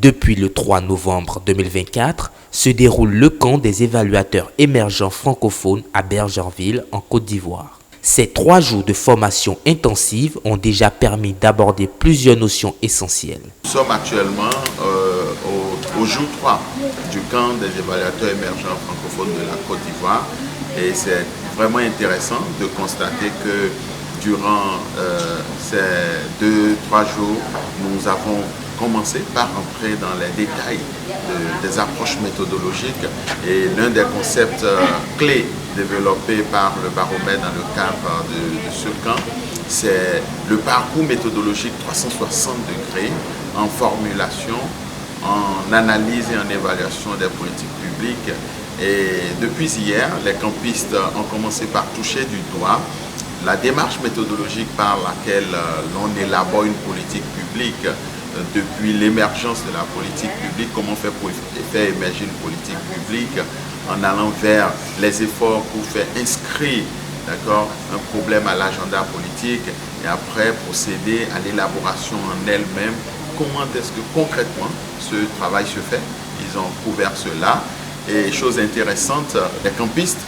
Depuis le 3 novembre 2024, se déroule le camp des évaluateurs émergents francophones à Bergerville, en Côte d'Ivoire. Ces 3 jours de formation intensive ont déjà permis d'aborder plusieurs notions essentielles. Nous sommes actuellement au jour 3 du camp des évaluateurs émergents francophones de la Côte d'Ivoire et c'est vraiment intéressant de constater que durant ces 2-3 jours, nous avons commencé par entrer dans les détails des approches méthodologiques et l'un des concepts clés développés par le baromètre dans le cadre de ce camp, c'est le parcours méthodologique 360 degrés en formulation, en analyse et en évaluation des politiques publiques. Et depuis hier, les campistes ont commencé par toucher du doigt la démarche méthodologique par laquelle l'on élabore une politique publique depuis l'émergence de la politique publique, comment on fait pour faire émerger une politique publique en allant vers les efforts pour faire inscrire un problème à l'agenda politique et après procéder à l'élaboration en elle-même. Comment est-ce que concrètement ce travail se fait? Ils ont couvert cela et chose intéressante, les campistes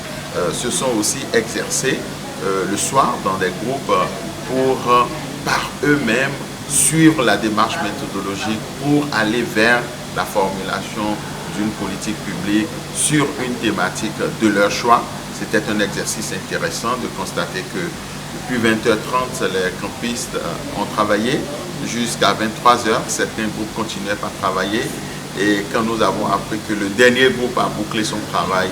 se sont aussi exercés le soir dans des groupes pour par eux-mêmes suivre la démarche méthodologique pour aller vers la formulation d'une politique publique sur une thématique de leur choix. C'était un exercice intéressant de constater que depuis 20h30, les campistes ont travaillé jusqu'à 23h. Certains groupes continuaient à travailler et quand nous avons appris que le dernier groupe a bouclé son travail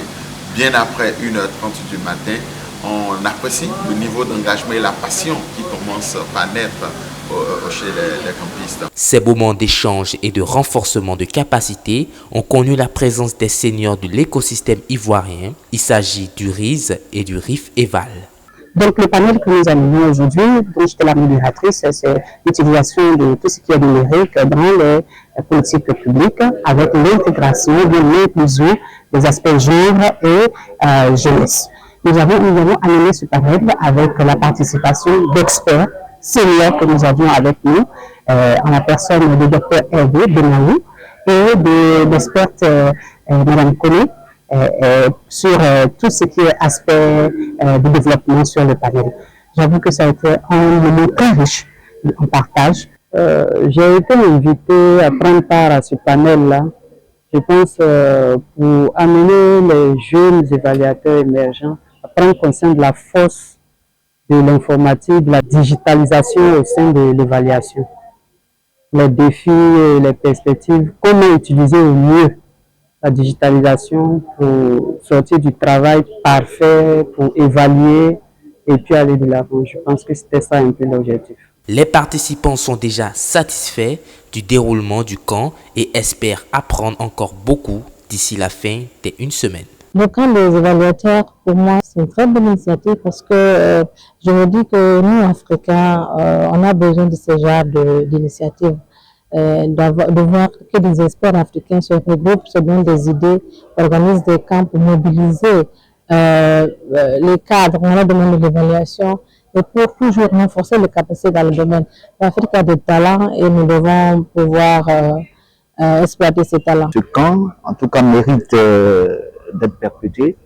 bien après 1h30 du matin, on apprécie le niveau d'engagement et la passion qui commence à naître chez les campistes. Ces moments d'échange et de renforcement de capacités ont connu la présence des seniors de l'écosystème ivoirien. Il s'agit du RIS et du RIF Eval. Donc le panel que nous animons aujourd'hui, dont j'étais la modératrice, c'est l'utilisation de tout ce qui est numérique dans les politiques publiques avec l'intégration de l'inclusion des aspects genre et jeunesse. Nous avons animé ce panel avec la participation d'experts seniors que nous avions avec nous, en la personne du Dr Hervé Benaou et de l'experte Mme Koné sur tout ce qui est aspect de développement sur le panel. J'avoue que ça a été un moment très riche en partage. J'ai été invité à prendre part à ce panel-là, je pense, pour amener les jeunes évaluateurs émergents à prendre conscience de la force de l'informatique, de la digitalisation au sein de l'évaluation. Les défis et les perspectives, comment utiliser au mieux la digitalisation pour sortir du travail parfait, pour évaluer et puis aller de l'avant. Je pense que c'était ça un peu l'objectif. Les participants sont déjà satisfaits du déroulement du camp et espèrent apprendre encore beaucoup d'ici la fin d'une semaine. Le camp des évaluateurs, pour moi, c'est une très bonne initiative parce que je me dis que nous, Africains, on a besoin de ce genre d'initiative. De voir que des experts africains se regroupent, se donnent des idées, organisent des camps pour mobiliser les cadres dans le domaine de l'évaluation et pour toujours renforcer les capacités dans le domaine. L'Afrique a des talents et nous devons pouvoir exploiter ces talents. Ce camp, en tout cas, mérite d'être perpétué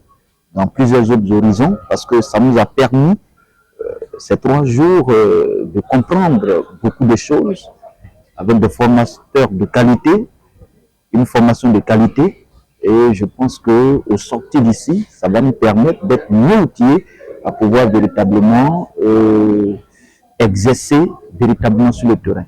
dans plusieurs autres horizons parce que ça nous a permis, ces 3 jours, de comprendre beaucoup de choses avec des formateurs de qualité, une formation de qualité. Et je pense qu'au sortir d'ici, ça va nous permettre d'être mieux outillés à pouvoir véritablement exercer véritablement sur le terrain.